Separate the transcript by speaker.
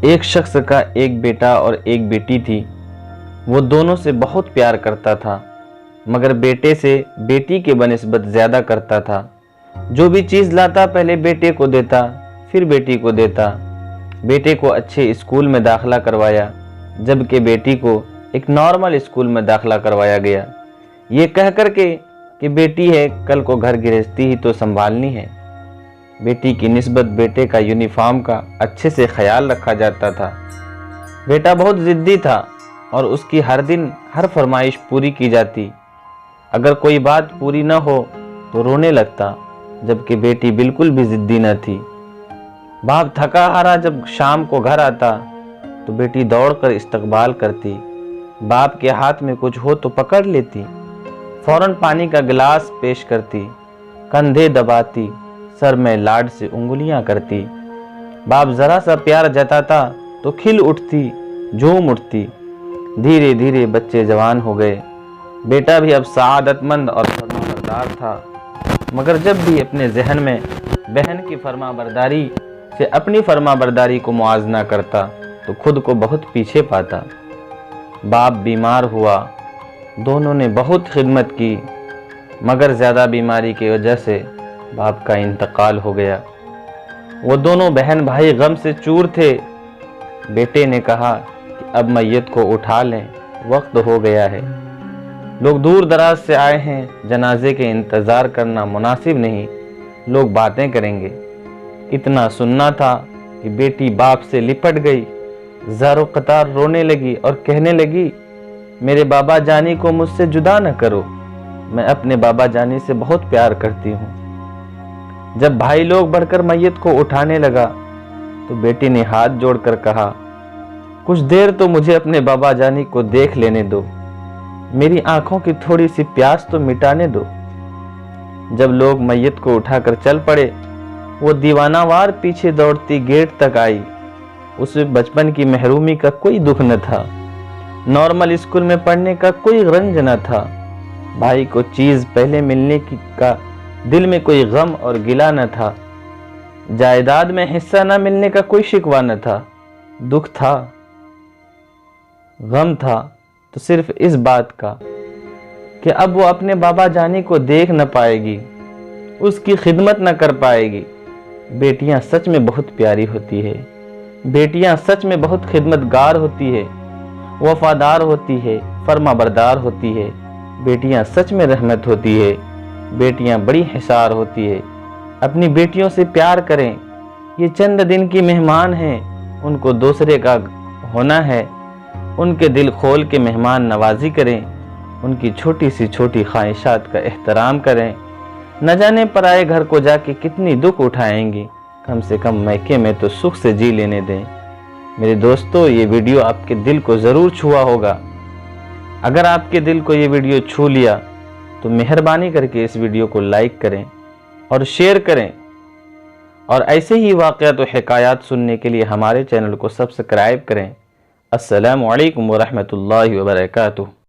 Speaker 1: ایک شخص کا ایک بیٹا اور ایک بیٹی تھی۔ وہ دونوں سے بہت پیار کرتا تھا، مگر بیٹے سے بیٹی کے بنسبت زیادہ کرتا تھا۔ جو بھی چیز لاتا پہلے بیٹے کو دیتا، پھر بیٹی کو دیتا۔ بیٹے کو اچھے اسکول میں داخلہ کروایا، جبکہ بیٹی کو ایک نارمل اسکول میں داخلہ کروایا گیا، یہ کہہ کر کے کہ بیٹی ہے، کل کو گھر گرہستی ہی تو سنبھالنی ہے۔ بیٹی کی نسبت بیٹے کا یونیفارم کا اچھے سے خیال رکھا جاتا تھا۔ بیٹا بہت ضدی تھا اور اس کی ہر دن ہر فرمائش پوری کی جاتی۔ اگر کوئی بات پوری نہ ہو تو رونے لگتا، جبکہ بیٹی بالکل بھی ضدی نہ تھی۔ باپ تھکا ہارا جب شام کو گھر آتا تو بیٹی دوڑ کر استقبال کرتی، باپ کے ہاتھ میں کچھ ہو تو پکڑ لیتی، فوراً پانی کا گلاس پیش کرتی، کندھے دباتی، سر میں لاڈ سے انگلیاں کرتی۔ باپ ذرا سا پیار جتاتا تو کھل اٹھتی، جھوم اٹھتی۔ دھیرے دھیرے بچے جوان ہو گئے۔ بیٹا بھی اب سعادت مند اور فرمانبردار تھا، مگر جب بھی اپنے ذہن میں بہن کی فرمانبرداری سے اپنی فرمانبرداری کو موازنہ کرتا تو خود کو بہت پیچھے پاتا۔ باپ بیمار ہوا، دونوں نے بہت خدمت کی، مگر زیادہ بیماری کی وجہ سے باپ کا انتقال ہو گیا۔ وہ دونوں بہن بھائی غم سے چور تھے۔ بیٹے نے کہا کہ اب میت کو اٹھا لیں، وقت ہو گیا ہے، لوگ دور دراز سے آئے ہیں، جنازے کے انتظار کرنا مناسب نہیں، لوگ باتیں کریں گے۔ اتنا سننا تھا کہ بیٹی باپ سے لپٹ گئی، زارو قطار رونے لگی اور کہنے لگی، میرے بابا جانی کو مجھ سے جدا نہ کرو، میں اپنے بابا جانی سے بہت پیار کرتی ہوں۔ جب بھائی لوگ بڑھ کر میت کو اٹھانے لگا تو بیٹی نے ہاتھ جوڑ کر کہا، کچھ دیر تو مجھے اپنے بابا جانی کو دیکھ لینے دو، میری آنکھوں کی تھوڑی سی پیاس تو مٹانے دو۔ جب لوگ میت کو اٹھا کر چل پڑے، وہ دیوانہ وار پیچھے دوڑتی گیٹ تک آئی۔ اسے بچپن کی محرومی کا کوئی دکھ نہ تھا، نارمل اسکول میں پڑھنے کا کوئی رنج نہ تھا، بھائی کو چیز پہلے ملنے کا دل میں کوئی غم اور گلہ نہ تھا، جائیداد میں حصہ نہ ملنے کا کوئی شکوہ نہ تھا۔ دکھ تھا، غم تھا تو صرف اس بات کا کہ اب وہ اپنے بابا جانی کو دیکھ نہ پائے گی، اس کی خدمت نہ کر پائے گی۔ بیٹیاں سچ میں بہت پیاری ہوتی ہے، بیٹیاں سچ میں بہت خدمتگار ہوتی ہے، وفادار ہوتی ہے، فرما بردار ہوتی ہے، بیٹیاں سچ میں رحمت ہوتی ہے، بیٹیاں بڑی حسار ہوتی ہے۔ اپنی بیٹیوں سے پیار کریں، یہ چند دن کی مہمان ہیں، ان کو دوسرے کا ہونا ہے، ان کے دل کھول کے مہمان نوازی کریں، ان کی چھوٹی سی چھوٹی خواہشات کا احترام کریں۔ نہ جانے پرائے گھر کو جا کے کتنی دکھ اٹھائیں گی، کم سے کم میکے میں تو سکھ سے جی لینے دیں۔ میرے دوستو، یہ ویڈیو آپ کے دل کو ضرور چھوا ہوگا۔ اگر آپ کے دل کو یہ ویڈیو چھو لیا تو مہربانی کر کے اس ویڈیو کو لائک کریں اور شیئر کریں، اور ایسے ہی واقعات و حکایات سننے کے لیے ہمارے چینل کو سبسکرائب کریں۔ السلام علیکم ورحمۃ اللہ وبرکاتہ۔